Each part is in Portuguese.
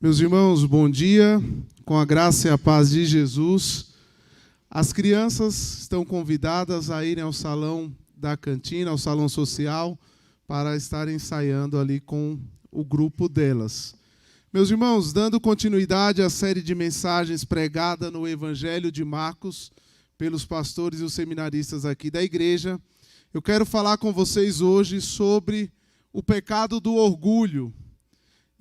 Meus irmãos, bom dia, com a graça e a paz de Jesus. As crianças estão convidadas a irem ao salão da cantina, ao salão social, para estarem ensaiando ali com o grupo delas. Meus irmãos, dando continuidade à série de mensagens pregada no Evangelho de Marcos, pelos pastores e os seminaristas aqui da igreja, eu quero falar com vocês hoje sobre o pecado do orgulho.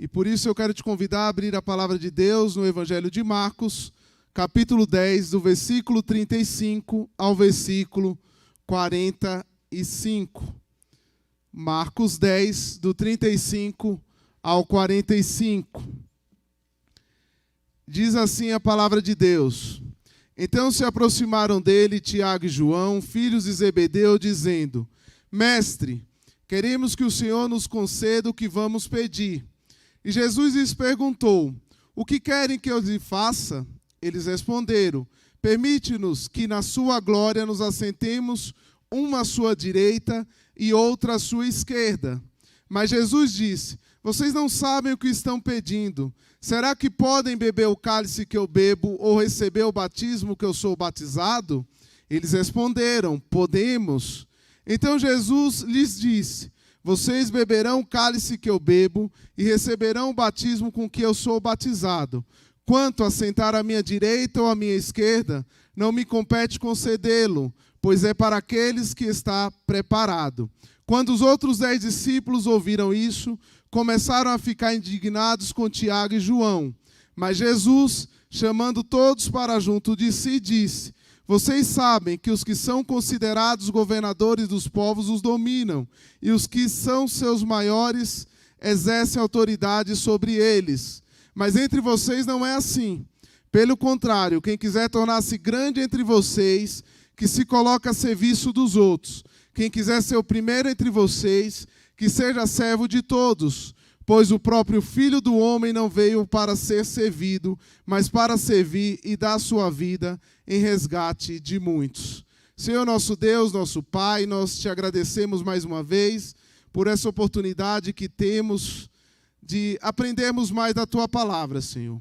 E por isso eu quero te convidar a abrir a palavra de Deus no Evangelho de Marcos, capítulo 10, do versículo 35 ao versículo 45. Marcos 10, do 35 ao 45. Diz assim a palavra de Deus: Então se aproximaram dele Tiago e João, filhos de Zebedeu, dizendo: Mestre, queremos que o Senhor nos conceda o que vamos pedir. E Jesus lhes perguntou: O que querem que eu lhe faça? Eles responderam: Permite-nos que na sua glória nos assentemos, uma à sua direita e outra à sua esquerda. Mas Jesus disse: Vocês não sabem o que estão pedindo. Será que podem beber o cálice que eu bebo ou receber o batismo que eu sou batizado? Eles responderam: Podemos. Então Jesus lhes disse: Vocês beberão o cálice que eu bebo e receberão o batismo com que eu sou batizado. Quanto a sentar à minha direita ou à minha esquerda, não me compete concedê-lo, pois é para aqueles que está preparado. Quando os outros 10 discípulos ouviram isso, começaram a ficar indignados com Tiago e João. Mas Jesus, chamando todos para junto de si, disse: Vocês sabem que os que são considerados governadores dos povos os dominam, e os que são seus maiores exercem autoridade sobre eles. Mas entre vocês não é assim. Pelo contrário, quem quiser tornar-se grande entre vocês, que se coloque a serviço dos outros. Quem quiser ser o primeiro entre vocês, que seja servo de todos. Pois o próprio Filho do Homem não veio para ser servido, mas para servir e dar sua vida em resgate de muitos. Senhor nosso Deus, nosso Pai, nós te agradecemos mais uma vez por essa oportunidade que temos de aprendermos mais da Tua palavra, Senhor.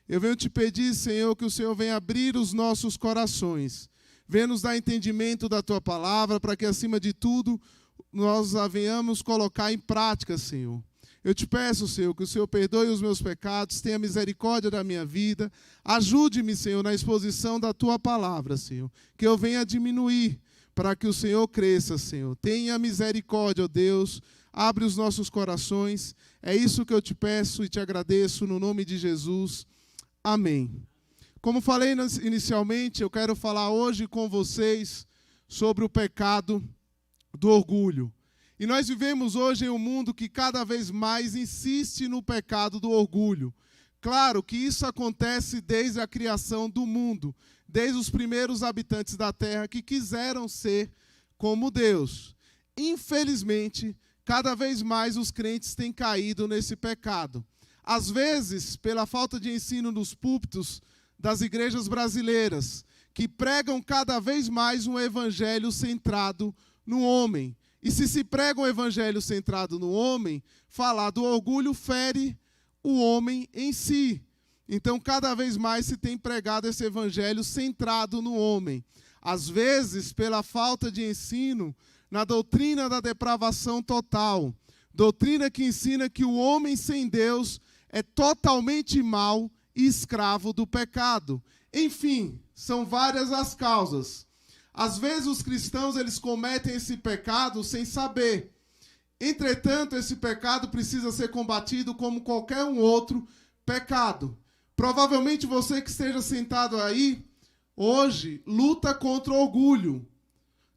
Eu venho te pedir, Senhor, que o Senhor venha abrir os nossos corações, venha nos dar entendimento da Tua palavra, para que, acima de tudo, nós a venhamos colocar em prática, Senhor. Eu te peço, Senhor, que o Senhor perdoe os meus pecados, tenha misericórdia da minha vida. Ajude-me, Senhor, na exposição da Tua palavra, Senhor. Que eu venha diminuir para que o Senhor cresça, Senhor. Tenha misericórdia, ó Deus. Abre os nossos corações. É isso que eu te peço e te agradeço no nome de Jesus. Amém. Como falei inicialmente, eu quero falar hoje com vocês sobre o pecado do orgulho. E nós vivemos hoje em um mundo que cada vez mais insiste no pecado do orgulho. Claro que isso acontece desde a criação do mundo, desde os primeiros habitantes da terra que quiseram ser como Deus. Infelizmente, cada vez mais os crentes têm caído nesse pecado. Às vezes, pela falta de ensino nos púlpitos das igrejas brasileiras, que pregam cada vez mais um evangelho centrado no homem. E se prega um evangelho centrado no homem, falar do orgulho fere o homem em si. Então, cada vez mais se tem pregado esse evangelho centrado no homem. Às vezes, pela falta de ensino na doutrina da depravação total. Doutrina que ensina que o homem sem Deus é totalmente mau e escravo do pecado. Enfim, são várias as causas. Às vezes os cristãos eles cometem esse pecado sem saber. Entretanto, esse pecado precisa ser combatido como qualquer um outro pecado. Provavelmente você que esteja sentado aí, hoje, luta contra o orgulho.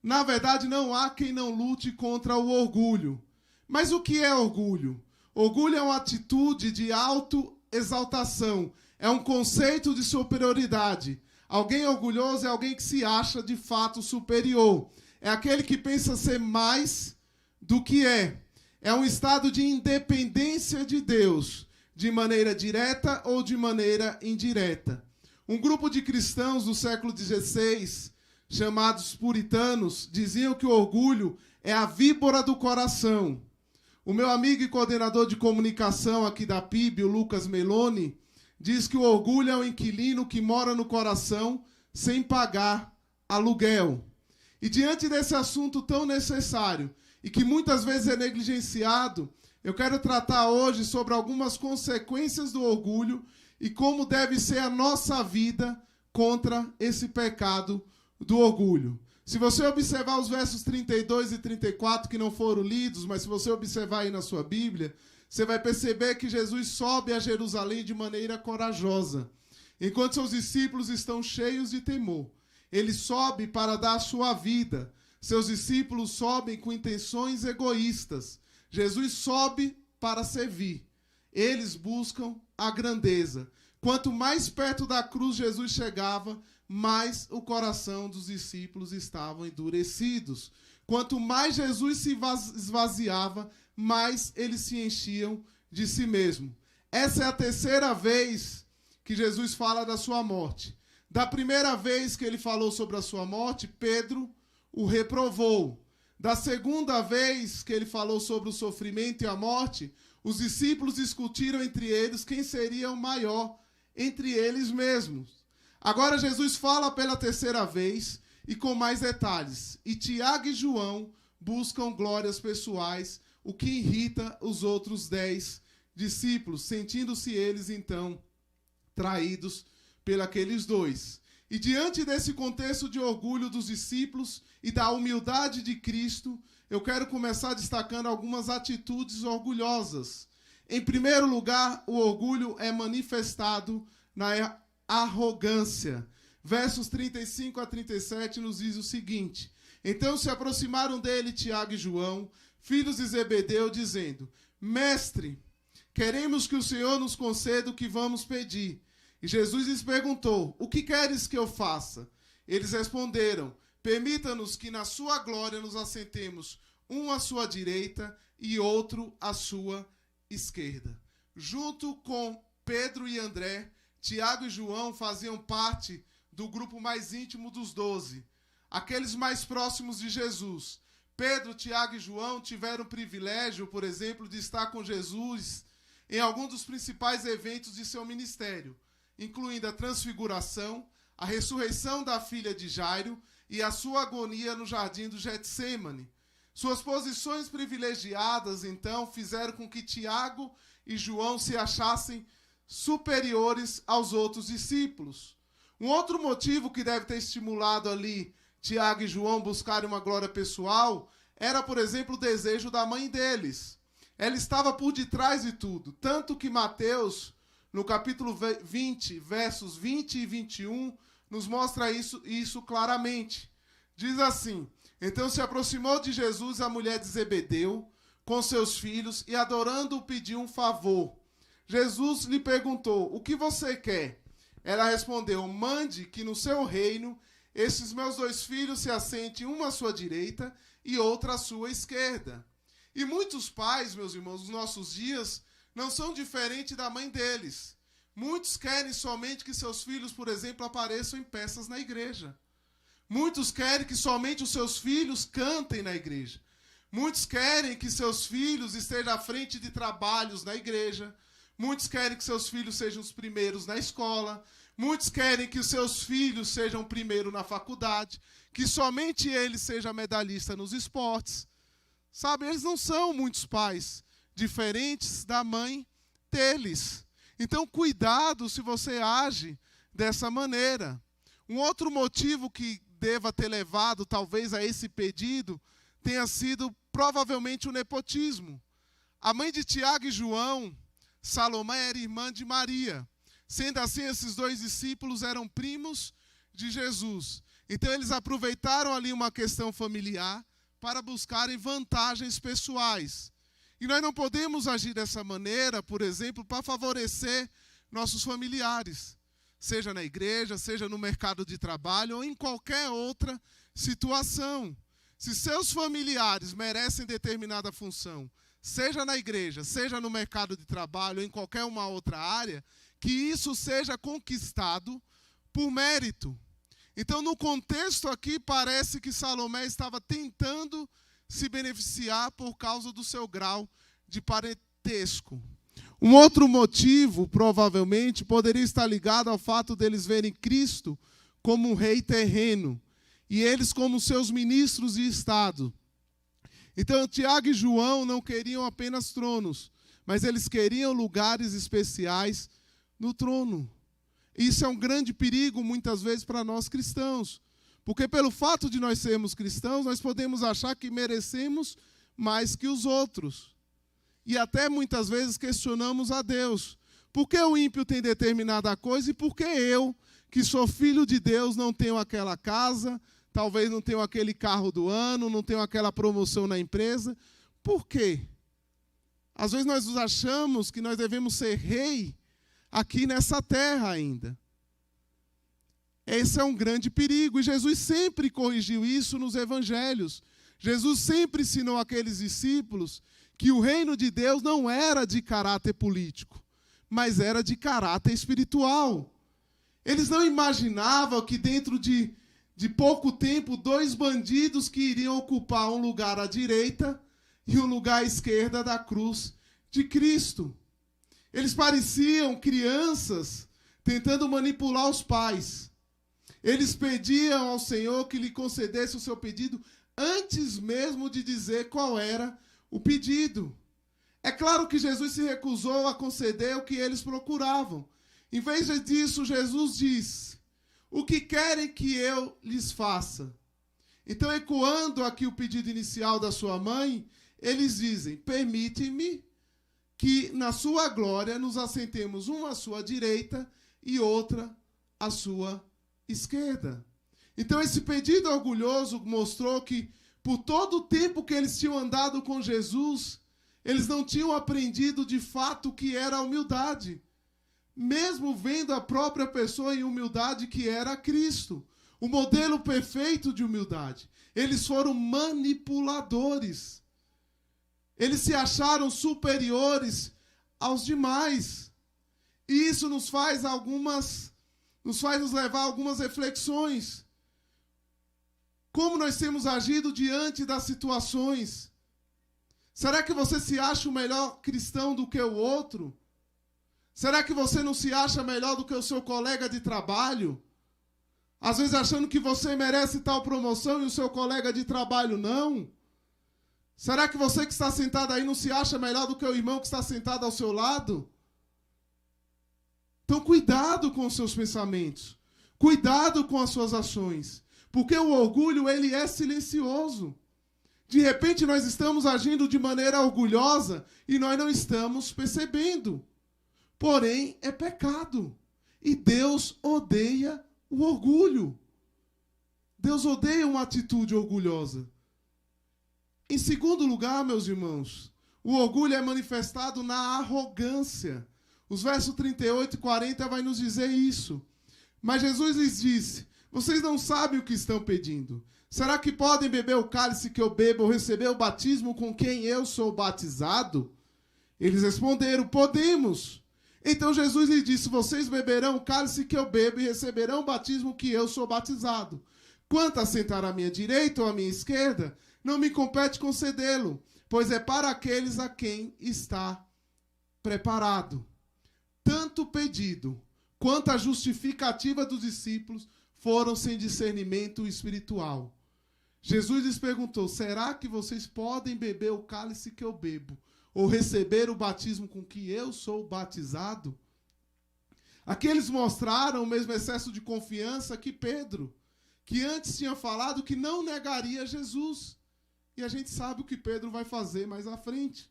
Na verdade, não há quem não lute contra o orgulho. Mas o que é orgulho? Orgulho é uma atitude de autoexaltação. É um conceito de superioridade. Alguém orgulhoso é alguém que se acha de fato superior. É aquele que pensa ser mais do que é. É um estado de independência de Deus, de maneira direta ou de maneira indireta. Um grupo de cristãos do século XVI, chamados puritanos, diziam que o orgulho é a víbora do coração. O meu amigo e coordenador de comunicação aqui da PIB, o Lucas Meloni, diz que o orgulho é um inquilino que mora no coração sem pagar aluguel. E diante desse assunto tão necessário e que muitas vezes é negligenciado, eu quero tratar hoje sobre algumas consequências do orgulho e como deve ser a nossa vida contra esse pecado do orgulho. Se você observar os versos 32 e 34 que não foram lidos, mas se você observar aí na sua Bíblia, você vai perceber que Jesus sobe a Jerusalém de maneira corajosa. Enquanto seus discípulos estão cheios de temor, ele sobe para dar a sua vida. Seus discípulos sobem com intenções egoístas. Jesus sobe para servir. Eles buscam a grandeza. Quanto mais perto da cruz Jesus chegava, mais o coração dos discípulos estavam endurecidos. Quanto mais Jesus se esvaziava, mais eles se enchiam de si mesmo. Essa é a terceira vez que Jesus fala da sua morte. Da primeira vez que ele falou sobre a sua morte, Pedro o reprovou. Da segunda vez que ele falou sobre o sofrimento e a morte, os discípulos discutiram entre eles quem seria o maior entre eles mesmos. Agora Jesus fala pela terceira vez e com mais detalhes. E Tiago e João buscam glórias pessoais, o que irrita os outros 10 discípulos, sentindo-se eles, então, traídos pelos dois. E diante desse contexto de orgulho dos discípulos e da humildade de Cristo, eu quero começar destacando algumas atitudes orgulhosas. Em primeiro lugar, o orgulho é manifestado na arrogância. Versos 35 a 37 nos diz o seguinte: Então se aproximaram dele Tiago e João, filhos de Zebedeu, dizendo: Mestre, queremos que o Senhor nos conceda o que vamos pedir. E Jesus lhes perguntou: O que queres que eu faça? Eles responderam: Permita-nos que na sua glória nos assentemos, um à sua direita e outro à sua esquerda. Junto com Pedro e André, Tiago e João faziam parte do grupo mais íntimo dos 12, aqueles mais próximos de Jesus. Pedro, Tiago e João tiveram o privilégio, por exemplo, de estar com Jesus em algum dos principais eventos de seu ministério, incluindo a transfiguração, a ressurreição da filha de Jairo e a sua agonia no jardim do Getsêmani. Suas posições privilegiadas, então, fizeram com que Tiago e João se achassem superiores aos outros discípulos. Um outro motivo que deve ter estimulado ali Tiago e João buscarem uma glória pessoal era, por exemplo, o desejo da mãe deles. Ela estava por detrás de tudo, tanto que Mateus, no capítulo 20, versos 20 e 21, nos mostra isso claramente. Diz assim: Então se aproximou de Jesus a mulher de Zebedeu, com seus filhos, e adorando-o pediu um favor. Jesus lhe perguntou: O que você quer? Ela respondeu: Mande que no seu reino estes meus 2 filhos se assentem, uma à sua direita e outra à sua esquerda. E muitos pais, meus irmãos, nos nossos dias, não são diferentes da mãe deles. Muitos querem somente que seus filhos, por exemplo, apareçam em peças na igreja. Muitos querem que somente os seus filhos cantem na igreja. Muitos querem que seus filhos estejam à frente de trabalhos na igreja. Muitos querem que seus filhos sejam os primeiros na escola. Muitos querem que os seus filhos sejam primeiro na faculdade. Que somente ele seja medalhista nos esportes. Sabe, eles não são muitos pais diferentes da mãe deles. Então, cuidado se você age dessa maneira. Um outro motivo que deva ter levado, talvez, a esse pedido, tenha sido provavelmente o nepotismo. A mãe de Tiago e João, Salomé, era irmã de Maria. Sendo assim, esses 2 discípulos eram primos de Jesus. Então, eles aproveitaram ali uma questão familiar para buscarem vantagens pessoais. E nós não podemos agir dessa maneira, por exemplo, para favorecer nossos familiares, seja na igreja, seja no mercado de trabalho ou em qualquer outra situação. Se seus familiares merecem determinada função, seja na igreja, seja no mercado de trabalho ou em qualquer uma outra área, que isso seja conquistado por mérito. Então, no contexto aqui, parece que Salomé estava tentando se beneficiar por causa do seu grau de parentesco. Um outro motivo, provavelmente, poderia estar ligado ao fato deles verem Cristo como um rei terreno e eles como seus ministros de Estado. Então, Tiago e João não queriam apenas tronos, mas eles queriam lugares especiais no trono. Isso é um grande perigo, muitas vezes, para nós cristãos. Porque pelo fato de nós sermos cristãos, nós podemos achar que merecemos mais que os outros. E até muitas vezes questionamos a Deus. Por que o ímpio tem determinada coisa e por que eu, que sou filho de Deus, não tenho aquela casa, talvez não tenho aquele carro do ano, não tenho aquela promoção na empresa? Por quê? Às vezes nós achamos que nós devemos ser rei aqui nessa terra ainda. Esse é um grande perigo, e Jesus sempre corrigiu isso nos evangelhos. Jesus sempre ensinou aqueles discípulos que o reino de Deus não era de caráter político, mas era de caráter espiritual. Eles não imaginavam que dentro de pouco tempo, 2 bandidos que iriam ocupar um lugar à direita e um lugar à esquerda da cruz de Cristo. Eles pareciam crianças tentando manipular os pais. Eles pediam ao Senhor que lhe concedesse o seu pedido antes mesmo de dizer qual era o pedido. É claro que Jesus se recusou a conceder o que eles procuravam. Em vez disso, Jesus diz: o que querem que eu lhes faça? Então, ecoando aqui o pedido inicial da sua mãe, eles dizem: permite-me que na sua glória nos assentemos uma à sua direita e outra à sua esquerda. Então, esse pedido orgulhoso mostrou que, por todo o tempo que eles tinham andado com Jesus, eles não tinham aprendido de fato o que era a humildade, mesmo vendo a própria pessoa em humildade que era Cristo, o modelo perfeito de humildade. Eles foram manipuladores. Eles se acharam superiores aos demais. E isso nos faz nos levar a algumas reflexões. Como nós temos agido diante das situações? Será que você se acha o melhor cristão do que o outro? Será que você não se acha melhor do que o seu colega de trabalho? Às vezes achando que você merece tal promoção e o seu colega de trabalho não? Será que você que está sentado aí não se acha melhor do que o irmão que está sentado ao seu lado? Então, cuidado com os seus pensamentos. Cuidado com as suas ações. Porque o orgulho, ele é silencioso. De repente, nós estamos agindo de maneira orgulhosa e nós não estamos percebendo. Porém, é pecado. E Deus odeia o orgulho. Deus odeia uma atitude orgulhosa. Em segundo lugar, meus irmãos, o orgulho é manifestado na arrogância. Os versos 38 e 40 vai nos dizer isso. Mas Jesus lhes disse: vocês não sabem o que estão pedindo. Será que podem beber o cálice que eu bebo ou receber o batismo com quem eu sou batizado? Eles responderam: podemos. Então Jesus lhes disse: vocês beberão o cálice que eu bebo e receberão o batismo que eu sou batizado. Quanto a sentar à minha direita ou à minha esquerda, não me compete concedê-lo, pois é para aqueles a quem está preparado. Tanto o pedido quanto a justificativa dos discípulos foram sem discernimento espiritual. Jesus lhes perguntou: será que vocês podem beber o cálice que eu bebo ou receber o batismo com que eu sou batizado? Aqui eles mostraram o mesmo excesso de confiança que Pedro, que antes tinha falado que não negaria Jesus. E a gente sabe o que Pedro vai fazer mais à frente.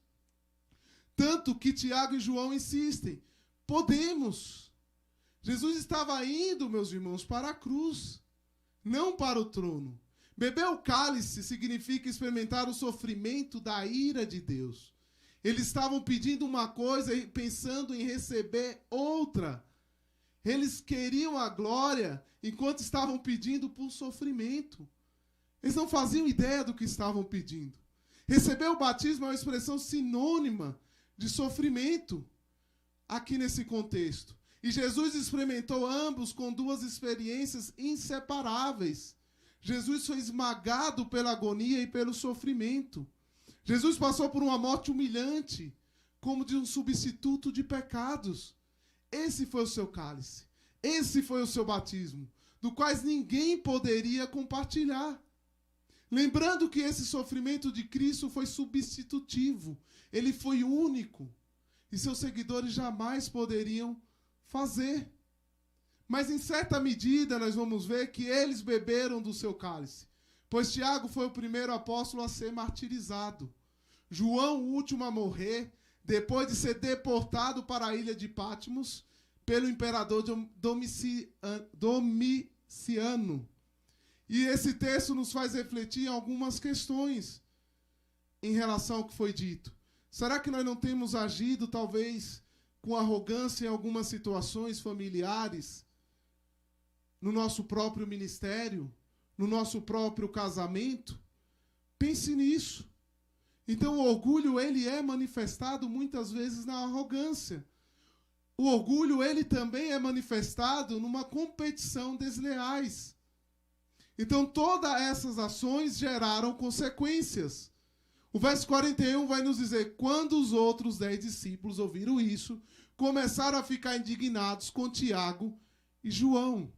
Tanto que Tiago e João insistem: podemos. Jesus estava indo, meus irmãos, para a cruz, não para o trono. Beber o cálice significa experimentar o sofrimento da ira de Deus. Eles estavam pedindo uma coisa e pensando em receber outra. Eles queriam a glória enquanto estavam pedindo por sofrimento. Eles não faziam ideia do que estavam pedindo. Receber o batismo é uma expressão sinônima de sofrimento aqui nesse contexto. E Jesus experimentou ambos com 2 experiências inseparáveis. Jesus foi esmagado pela agonia e pelo sofrimento. Jesus passou por uma morte humilhante, como de um substituto de pecados. Esse foi o seu cálice. Esse foi o seu batismo, do qual ninguém poderia compartilhar. Lembrando que esse sofrimento de Cristo foi substitutivo. Ele foi único. E seus seguidores jamais poderiam fazer. Mas em certa medida nós vamos ver que eles beberam do seu cálice. Pois Tiago foi o primeiro apóstolo a ser martirizado. João, o último a morrer, depois de ser deportado para a ilha de Patmos pelo imperador Domiciano. E esse texto nos faz refletir em algumas questões em relação ao que foi dito. Será que nós não temos agido, talvez, com arrogância em algumas situações familiares, no nosso próprio ministério, no nosso próprio casamento? Pense nisso. Então, o orgulho, ele é manifestado muitas vezes na arrogância. O orgulho, ele também é manifestado numa competição desleais. Então, todas essas ações geraram consequências. O verso 41 vai nos dizer: quando os outros 10 discípulos ouviram isso, começaram a ficar indignados com Tiago e João.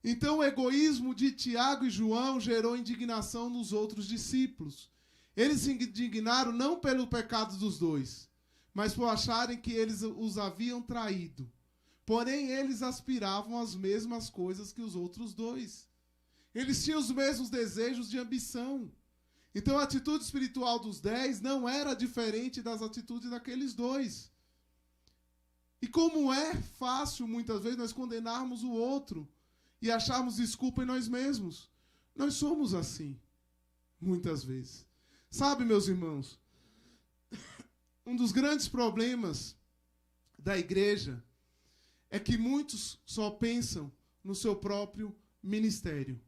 Então, o egoísmo de Tiago e João gerou indignação nos outros discípulos. Eles se indignaram não pelo pecado dos dois, mas por acharem que eles os haviam traído. Porém, eles aspiravam às mesmas coisas que os outros dois. Eles tinham os mesmos desejos de ambição. Então a atitude espiritual dos 10 não era diferente das atitudes daqueles dois. E como é fácil, muitas vezes, nós condenarmos o outro e acharmos desculpa em nós mesmos. Nós somos assim, muitas vezes. Sabe, meus irmãos, um dos grandes problemas da igreja é que muitos só pensam no seu próprio ministério.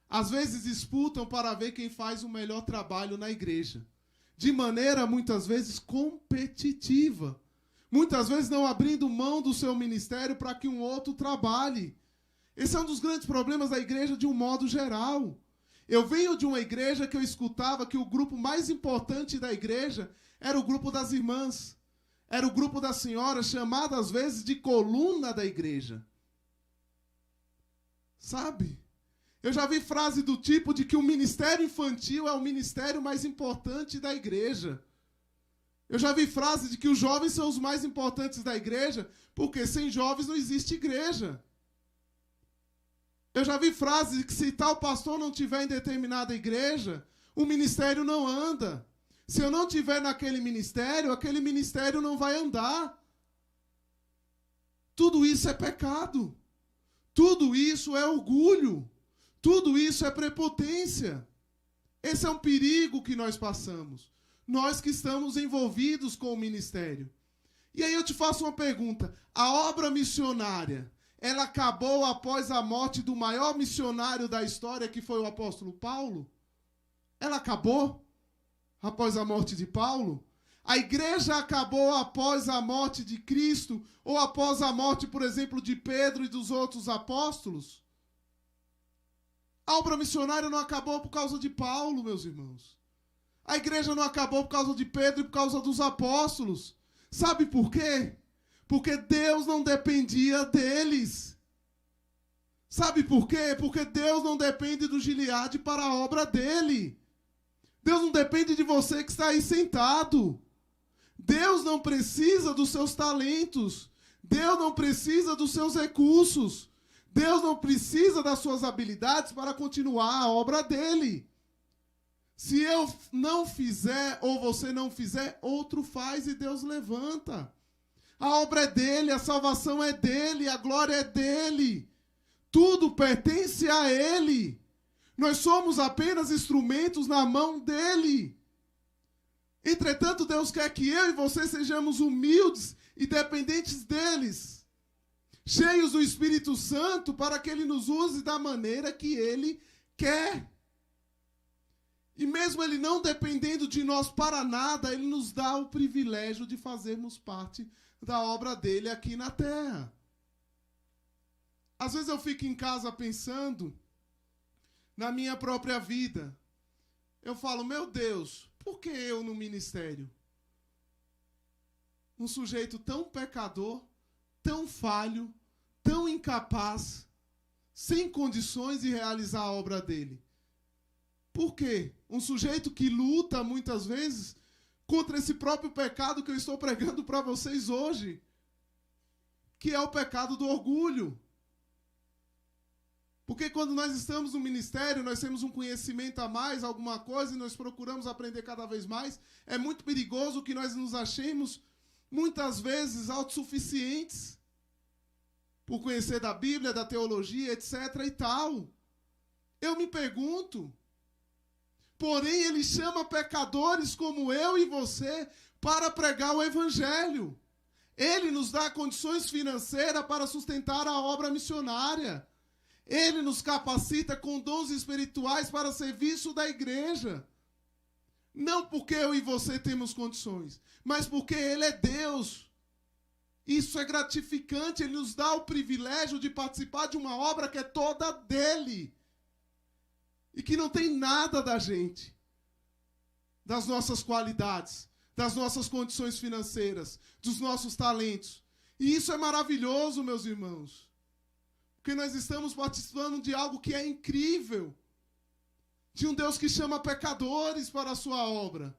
Às vezes disputam para ver quem faz o melhor trabalho na igreja, de maneira muitas vezes competitiva, muitas vezes não abrindo mão do seu ministério para que um outro trabalhe. Esse é um dos grandes problemas da igreja de um modo geral. Eu venho de uma igreja que eu escutava que o grupo mais importante da igreja era o grupo das irmãs, era o grupo das senhoras, chamado às vezes de coluna da igreja. Sabe? Eu já vi frase do tipo de que o ministério infantil é o ministério mais importante da igreja. Eu já vi frase de que os jovens são os mais importantes da igreja, porque sem jovens não existe igreja. Eu já vi frase de que se tal pastor não tiver em determinada igreja, o ministério não anda. Se eu não tiver naquele ministério, aquele ministério não vai andar. Tudo isso é pecado. Tudo isso é orgulho. Tudo isso é prepotência. Esse é um perigo que nós passamos. Nós que estamos envolvidos com o ministério. E aí eu te faço uma pergunta. A obra missionária, ela acabou após a morte do maior missionário da história, que foi o apóstolo Paulo? Ela acabou após a morte de Paulo? A igreja acabou após a morte de Cristo? Ou após a morte, por exemplo, de Pedro e dos outros apóstolos? A obra missionária não acabou por causa de Paulo, meus irmãos. A igreja não acabou por causa de Pedro e por causa dos apóstolos. Sabe por quê? Porque Deus não dependia deles. Sabe por quê? Porque Deus não depende do Gileade para a obra dele. Deus não depende de você que está aí sentado. Deus não precisa dos seus talentos. Deus não precisa dos seus recursos. Deus não precisa das suas habilidades para continuar a obra dele. Se eu não fizer ou você não fizer, outro faz e Deus levanta. A obra é dele, a salvação é dele, a glória é dele. Tudo pertence a ele. Nós somos apenas instrumentos na mão dele. Entretanto, Deus quer que eu e você sejamos humildes e dependentes deles, cheios do Espírito Santo, para que ele nos use da maneira que ele quer. E mesmo ele não dependendo de nós para nada, ele nos dá o privilégio de fazermos parte da obra dele aqui na terra. Às vezes eu fico em casa pensando na minha própria vida. Eu falo, meu Deus, Por que eu no ministério? Um sujeito tão pecador, tão falho, tão incapaz, sem condições de realizar a obra dele. Por quê? Um sujeito que luta muitas vezes contra esse próprio pecado que eu estou pregando para vocês hoje, que é o pecado do orgulho. Porque quando nós estamos no ministério, nós temos um conhecimento a mais, alguma coisa, e nós procuramos aprender cada vez mais, é muito perigoso que nós nos achemos, muitas vezes, autossuficientes, por conhecer da Bíblia, da teologia, etc. e tal. Eu me pergunto, porém ele chama pecadores como eu e você para pregar o Evangelho. Ele nos dá condições financeiras para sustentar a obra missionária. Ele nos capacita com dons espirituais para serviço da igreja. Não porque eu e você temos condições, mas porque Ele é Deus. Isso é gratificante, Ele nos dá o privilégio de participar de uma obra que é toda dEle. E que não tem nada da gente, das nossas qualidades, das nossas condições financeiras, dos nossos talentos. E isso é maravilhoso, meus irmãos. Porque nós estamos participando de algo que é incrível. De um Deus que chama pecadores para a sua obra.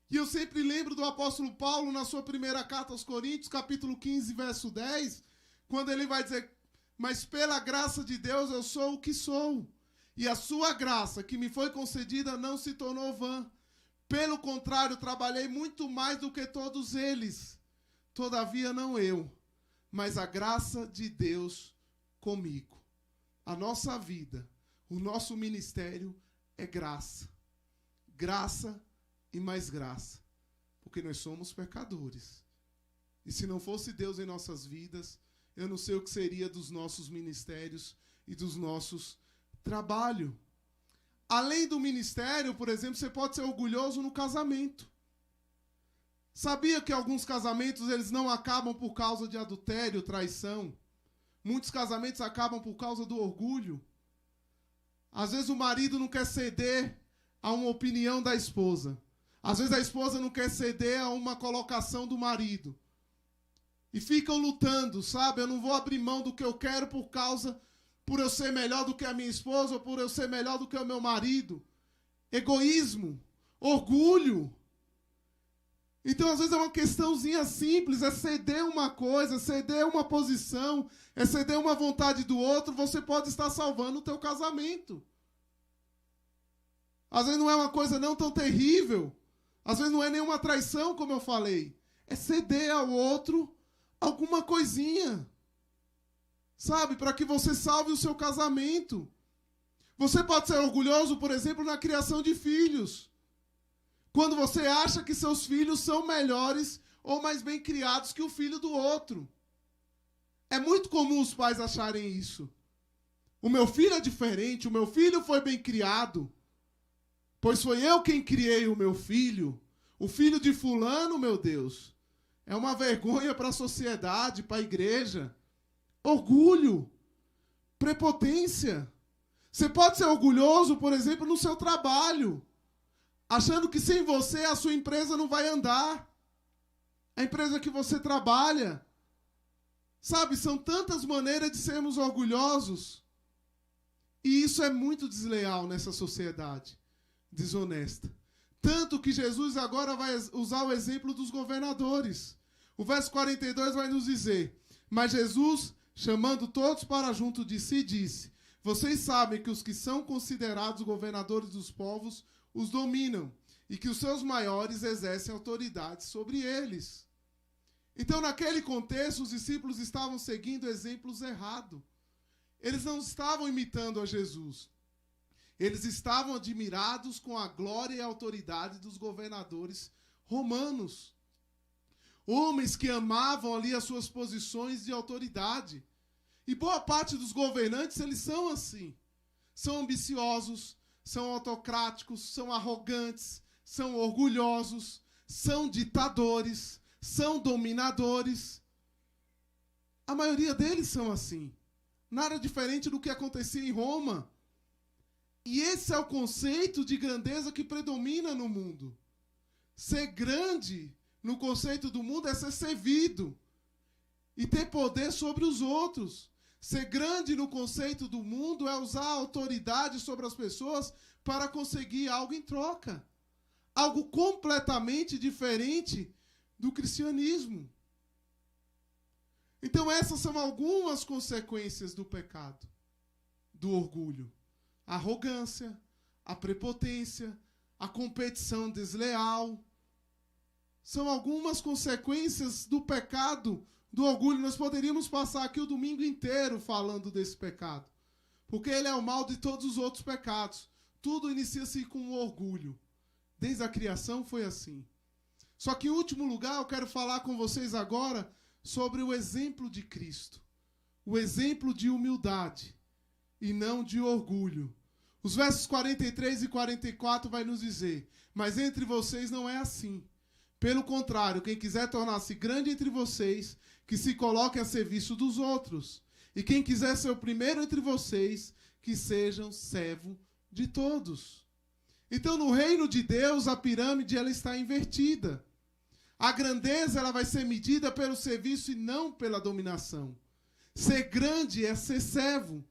E eu sempre lembro do apóstolo Paulo na sua primeira carta aos Coríntios, capítulo 15, verso 10, quando ele vai dizer, mas pela graça de Deus eu sou o que sou. E a sua graça que me foi concedida não se tornou vã. Pelo contrário, trabalhei muito mais do que todos eles. Todavia não eu, mas a graça de Deus comigo. A nossa vida, o nosso ministério é graça. Graça e mais graça. Porque nós somos pecadores. E se não fosse Deus em nossas vidas, eu não sei o que seria dos nossos ministérios e dos nossos trabalhos. Além do ministério, por exemplo, você pode ser orgulhoso no casamento. Sabia que alguns casamentos eles não acabam por causa de adultério, traição? Muitos casamentos acabam por causa do orgulho. Às vezes o marido não quer ceder a uma opinião da esposa. Às vezes a esposa não quer ceder a uma colocação do marido. E ficam lutando, sabe? Eu não vou abrir mão do que eu quero por eu ser melhor do que a minha esposa ou por eu ser melhor do que o meu marido. Egoísmo, orgulho. Então, às vezes é uma questãozinha simples, é ceder uma coisa, é ceder uma posição, é ceder uma vontade do outro, você pode estar salvando o teu casamento. Às vezes não é uma coisa não tão terrível, às vezes não é nenhuma traição, como eu falei, é ceder ao outro alguma coisinha, sabe, para que você salve o seu casamento. Você pode ser orgulhoso, por exemplo, na criação de filhos. Quando você acha que seus filhos são melhores ou mais bem criados que o filho do outro. É muito comum os pais acharem isso. O meu filho é diferente, o meu filho foi bem criado. Pois foi eu quem criei o meu filho. O filho de fulano, meu Deus. É uma vergonha para a sociedade, para a igreja. Orgulho. Prepotência. Você pode ser orgulhoso, por exemplo, no seu trabalho. Achando que sem você a sua empresa não vai andar. A empresa que você trabalha. Sabe, são tantas maneiras de sermos orgulhosos. E isso é muito desleal nessa sociedade desonesta. Tanto que Jesus agora vai usar o exemplo dos governadores. O verso 42 vai nos dizer, mas Jesus, chamando todos para junto de si, disse, vocês sabem que os que são considerados governadores dos povos os dominam, e que os seus maiores exercem autoridade sobre eles. Então, naquele contexto, os discípulos estavam seguindo exemplos errados. Eles não estavam imitando a Jesus. Eles estavam admirados com a glória e a autoridade dos governadores romanos. Homens que amavam ali as suas posições de autoridade. E boa parte dos governantes, eles são assim. São ambiciosos, são autocráticos, são arrogantes, são orgulhosos, são ditadores, são dominadores. A maioria deles são assim. Nada diferente do que acontecia em Roma. E esse é o conceito de grandeza que predomina no mundo. Ser grande, no conceito do mundo, é ser servido e ter poder sobre os outros. Ser grande no conceito do mundo é usar a autoridade sobre as pessoas para conseguir algo em troca. Algo completamente diferente do cristianismo. Então essas são algumas consequências do pecado, do orgulho. A arrogância, a prepotência, a competição desleal. São algumas consequências do pecado, do orgulho. Nós poderíamos passar aqui o domingo inteiro falando desse pecado, porque ele é o mal de todos os outros pecados. Tudo inicia-se com o orgulho. Desde a criação foi assim. Só que, em último lugar, eu quero falar com vocês agora sobre o exemplo de Cristo. O exemplo de humildade e não de orgulho. Os versos 43 e 44 vai nos dizer: mas entre vocês não é assim. Pelo contrário, quem quiser tornar-se grande entre vocês, que se coloque a serviço dos outros. E quem quiser ser o primeiro entre vocês, que sejam servo de todos. Então, no reino de Deus, a pirâmide ela está invertida. A grandeza ela vai ser medida pelo serviço e não pela dominação. Ser grande é ser servo.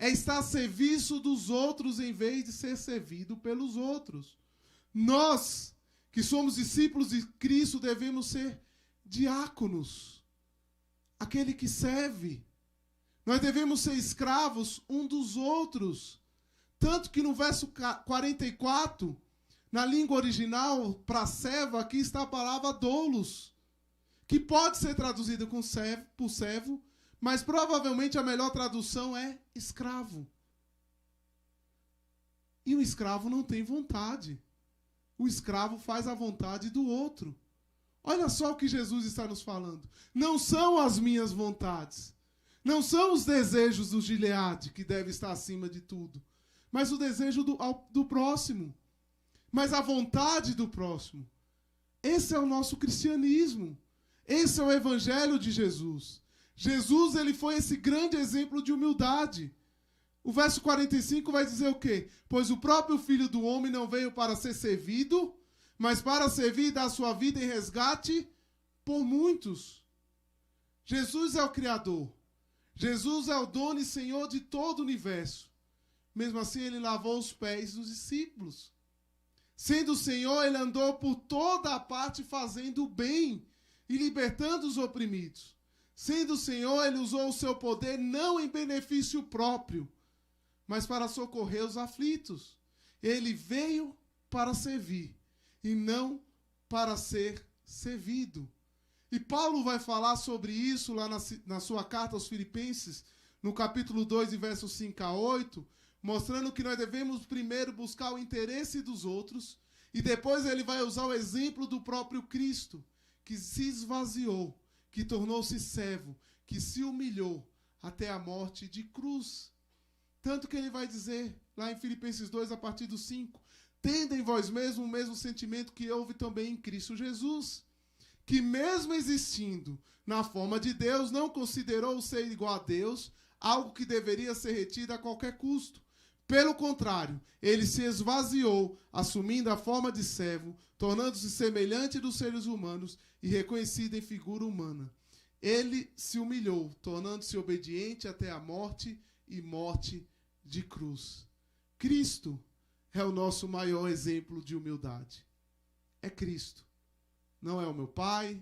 É estar a serviço dos outros em vez de ser servido pelos outros. Nós, que somos discípulos de Cristo, devemos ser diáconos. Aquele que serve. Nós devemos ser escravos um dos outros. Tanto que no verso 44, na língua original, para servo, aqui está a palavra doulos, que pode ser traduzida por servo, mas provavelmente a melhor tradução é escravo. E o escravo não tem vontade. O escravo faz a vontade do outro. Olha só o que Jesus está nos falando. Não são as minhas vontades. Não são os desejos do Gileade, que deve estar acima de tudo. Mas o desejo do próximo. Mas a vontade do próximo. Esse é o nosso cristianismo. Esse é o evangelho de Jesus. Jesus, ele foi esse grande exemplo de humildade. O verso 45 vai dizer o quê? Pois o próprio Filho do Homem não veio para ser servido, mas para servir e dar sua vida em resgate por muitos. Jesus é o Criador. Jesus é o dono e Senhor de todo o universo. Mesmo assim, ele lavou os pés dos discípulos. Sendo o Senhor, ele andou por toda a parte fazendo o bem e libertando os oprimidos. Sendo o Senhor, ele usou o seu poder não em benefício próprio, mas para socorrer os aflitos. Ele veio para servir e não para ser servido. E Paulo vai falar sobre isso lá na sua carta aos Filipenses, no capítulo 2, versos 5 a 8, mostrando que nós devemos primeiro buscar o interesse dos outros, e depois ele vai usar o exemplo do próprio Cristo, que se esvaziou, que tornou-se servo, que se humilhou até a morte de cruz. Tanto que ele vai dizer, lá em Filipenses 2, a partir do 5, tende em vós mesmos o mesmo sentimento que houve também em Cristo Jesus, que mesmo existindo na forma de Deus, não considerou o ser igual a Deus, algo que deveria ser retido a qualquer custo. Pelo contrário, ele se esvaziou, assumindo a forma de servo, tornando-se semelhante dos seres humanos e reconhecido em figura humana. Ele se humilhou, tornando-se obediente até a morte e morte de cruz. Cristo é o nosso maior exemplo de humildade. É Cristo. Não é o meu pai,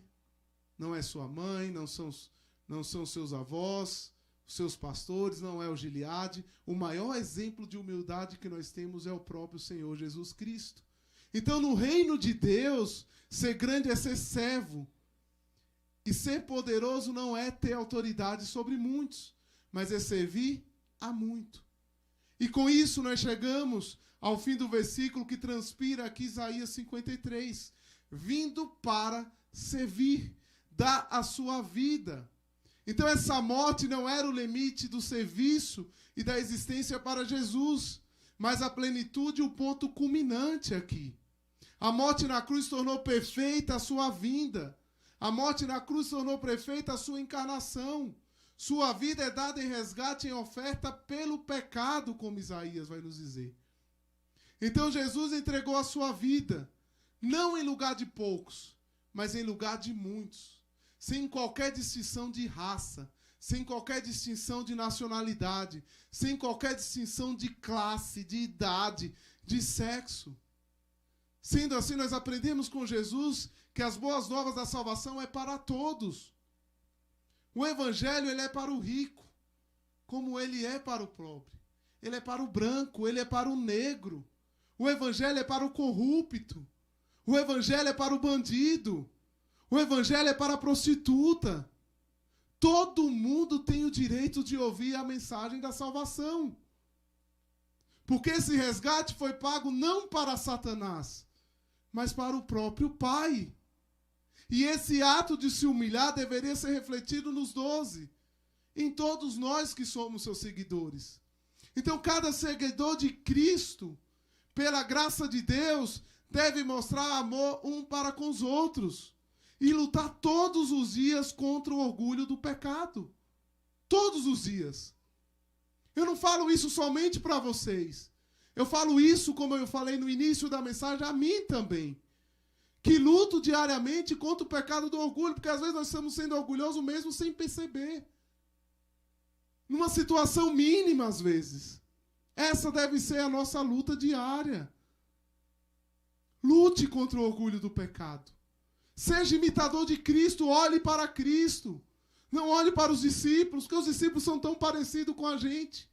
não é sua mãe, não são seus avós, os seus pastores, não é o Gileade. O maior exemplo de humildade que nós temos é o próprio Senhor Jesus Cristo. Então, no reino de Deus, ser grande é ser servo. E ser poderoso não é ter autoridade sobre muitos, mas é servir a muito. E com isso nós chegamos ao fim do versículo que transpira aqui Isaías 53. Vindo para servir, dar a sua vida. Então essa morte não era o limite do serviço e da existência para Jesus, mas a plenitude e o ponto culminante aqui. A morte na cruz tornou perfeita a sua vinda. A morte na cruz tornou perfeita a sua encarnação. Sua vida é dada em resgate, em oferta pelo pecado, como Isaías vai nos dizer. Então Jesus entregou a sua vida, não em lugar de poucos, mas em lugar de muitos, sem qualquer distinção de raça, sem qualquer distinção de nacionalidade, sem qualquer distinção de classe, de idade, de sexo. Sendo assim, nós aprendemos com Jesus que as boas novas da salvação é para todos. O evangelho, ele é para o rico, como ele é para o pobre. Ele é para o branco, ele é para o negro. O evangelho é para o corrupto. O evangelho é para o bandido. O evangelho é para a prostituta. Todo mundo tem o direito de ouvir a mensagem da salvação. Porque esse resgate foi pago não para Satanás, mas para o próprio Pai. E esse ato de se humilhar deveria ser refletido nos 12, em todos nós que somos seus seguidores. Então, cada seguidor de Cristo, pela graça de Deus, deve mostrar amor um para com os outros e lutar todos os dias contra o orgulho do pecado. Todos os dias. Eu não falo isso somente para vocês. Eu falo isso, como eu falei no início da mensagem, a mim também. Que luto diariamente contra o pecado do orgulho, porque às vezes nós estamos sendo orgulhosos mesmo sem perceber. Numa situação mínima, às vezes. Essa deve ser a nossa luta diária. Lute contra o orgulho do pecado. Seja imitador de Cristo, olhe para Cristo. Não olhe para os discípulos, porque os discípulos são tão parecidos com a gente.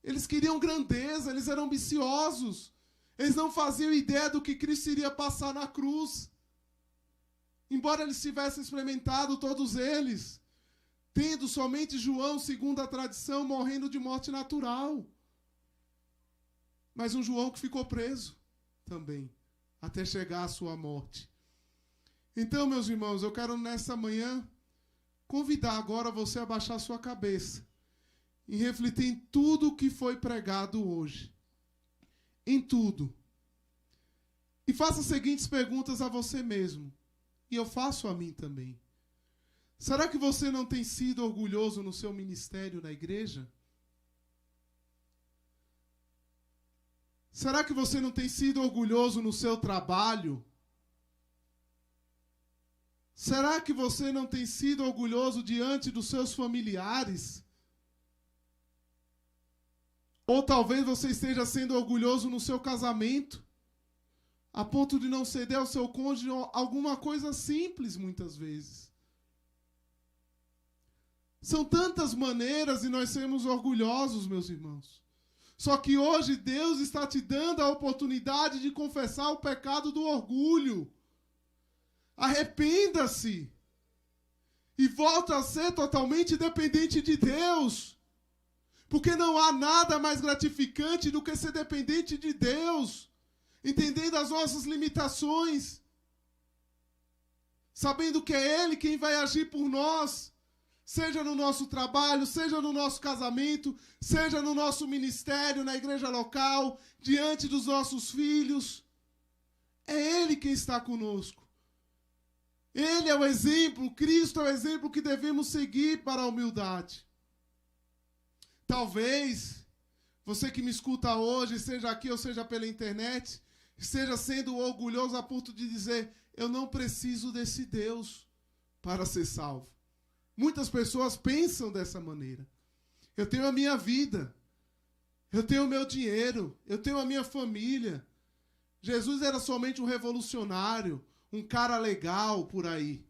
Eles queriam grandeza, eles eram ambiciosos. Eles não faziam ideia do que Cristo iria passar na cruz. Embora eles tivessem experimentado, todos eles, tendo somente João, segundo a tradição, morrendo de morte natural. Mas um João que ficou preso também, até chegar à sua morte. Então, meus irmãos, eu quero nessa manhã convidar agora você a baixar sua cabeça e refletir em tudo o que foi pregado hoje. Em tudo. E faça as seguintes perguntas a você mesmo. E eu faço a mim também. Será que você não tem sido orgulhoso no seu ministério na igreja? Será que você não tem sido orgulhoso no seu trabalho? Será que você não tem sido orgulhoso diante dos seus familiares? Ou talvez você esteja sendo orgulhoso no seu casamento, a ponto de não ceder ao seu cônjuge alguma coisa simples, muitas vezes. São tantas maneiras de nós sermos orgulhosos, meus irmãos. Só que hoje Deus está te dando a oportunidade de confessar o pecado do orgulho. Arrependa-se e volta a ser totalmente dependente de Deus. Porque não há nada mais gratificante do que ser dependente de Deus, entendendo as nossas limitações, sabendo que é Ele quem vai agir por nós, seja no nosso trabalho, seja no nosso casamento, seja no nosso ministério, na igreja local, diante dos nossos filhos. É Ele quem está conosco. Ele é o exemplo, Cristo é o exemplo que devemos seguir para a humildade. Talvez você que me escuta hoje, seja aqui ou seja pela internet, esteja sendo orgulhoso a ponto de dizer: eu não preciso desse Deus para ser salvo. Muitas pessoas pensam dessa maneira. Eu tenho a minha vida, eu tenho o meu dinheiro, eu tenho a minha família. Jesus era somente um revolucionário, um cara legal por aí.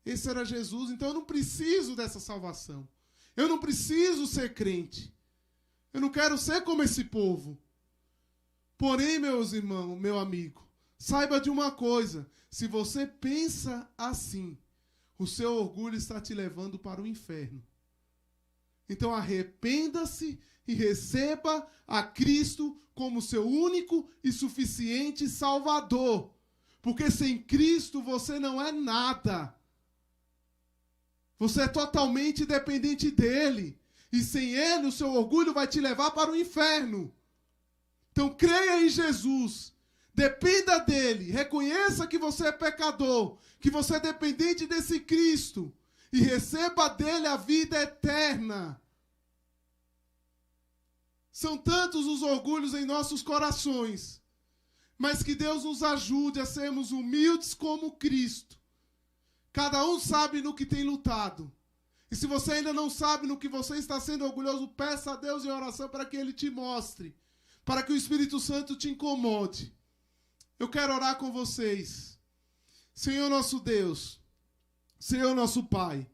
Esse era Jesus, então eu não preciso dessa salvação. Eu não preciso ser crente. Eu não quero ser como esse povo. Porém, meus irmãos, meu amigo, saiba de uma coisa. Se você pensa assim, o seu orgulho está te levando para o inferno. Então arrependa-se e receba a Cristo como seu único e suficiente Salvador. Porque sem Cristo você não é nada. Você é totalmente dependente dele. E sem ele, o seu orgulho vai te levar para o inferno. Então, creia em Jesus. Dependa dele. Reconheça que você é pecador. Que você é dependente desse Cristo. E receba dele a vida eterna. São tantos os orgulhos em nossos corações, mas que Deus nos ajude a sermos humildes como Cristo. Cada um sabe no que tem lutado. E se você ainda não sabe no que você está sendo orgulhoso, peça a Deus em oração para que Ele te mostre, para que o Espírito Santo te incomode. Eu quero orar com vocês. Senhor nosso Deus, Senhor nosso Pai,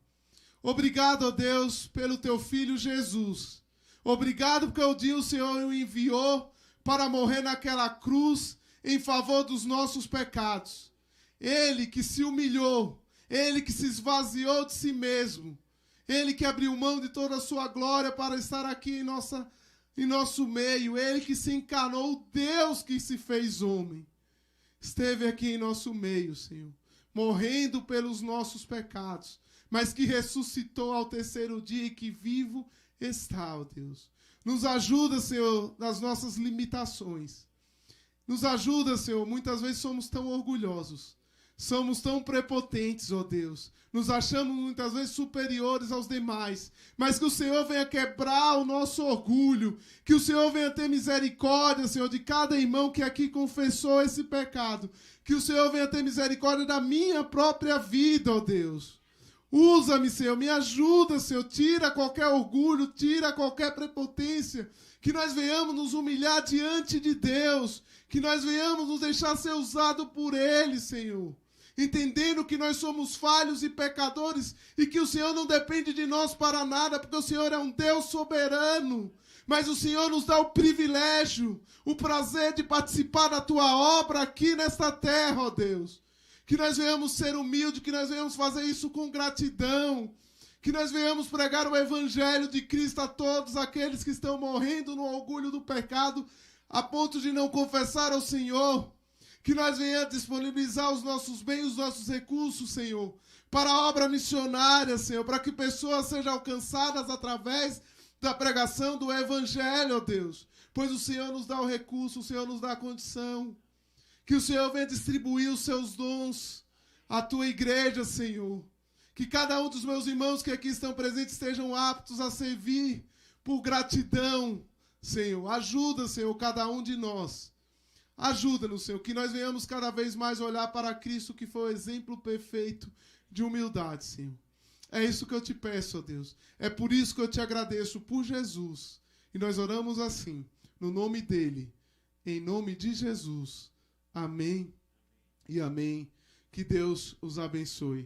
obrigado, ó Deus, pelo Teu Filho Jesus. Obrigado porque o dia o Senhor o enviou para morrer naquela cruz em favor dos nossos pecados. Ele que se humilhou, Ele que se esvaziou de si mesmo, Ele que abriu mão de toda a sua glória para estar aqui em nosso meio, Ele que se encarnou, Deus que se fez homem, esteve aqui em nosso meio, Senhor, morrendo pelos nossos pecados, mas que ressuscitou ao terceiro dia e que vivo está, ó Deus. Nos ajuda, Senhor, nas nossas limitações. Nos ajuda, Senhor. Muitas vezes somos tão orgulhosos. Somos tão prepotentes, ó Deus. Nos achamos muitas vezes superiores aos demais. Mas que o Senhor venha quebrar o nosso orgulho. Que o Senhor venha ter misericórdia, Senhor, de cada irmão que aqui confessou esse pecado. Que o Senhor venha ter misericórdia da minha própria vida, ó Deus. Usa-me, Senhor, me ajuda, Senhor, tira qualquer orgulho, tira qualquer prepotência, que nós venhamos nos humilhar diante de Deus, que nós venhamos nos deixar ser usado por Ele, Senhor, entendendo que nós somos falhos e pecadores e que o Senhor não depende de nós para nada, porque o Senhor é um Deus soberano, mas o Senhor nos dá o privilégio, o prazer de participar da Tua obra aqui nesta terra, ó Deus. Que nós venhamos ser humildes, que nós venhamos fazer isso com gratidão, que nós venhamos pregar o Evangelho de Cristo a todos aqueles que estão morrendo no orgulho do pecado, a ponto de não confessar ao Senhor, que nós venhamos disponibilizar os nossos bens, os nossos recursos, Senhor, para a obra missionária, Senhor, para que pessoas sejam alcançadas através da pregação do Evangelho, ó Deus, pois o Senhor nos dá o recurso, o Senhor nos dá a condição. Que o Senhor venha distribuir os seus dons à Tua igreja, Senhor. Que cada um dos meus irmãos que aqui estão presentes estejam aptos a servir por gratidão, Senhor. Ajuda, Senhor, cada um de nós. Ajuda-nos, Senhor, que nós venhamos cada vez mais olhar para Cristo, que foi o exemplo perfeito de humildade, Senhor. É isso que eu te peço, ó Deus. É por isso que eu te agradeço, por Jesus. E nós oramos assim, no nome dEle, em nome de Jesus. Amém e amém. Que Deus os abençoe.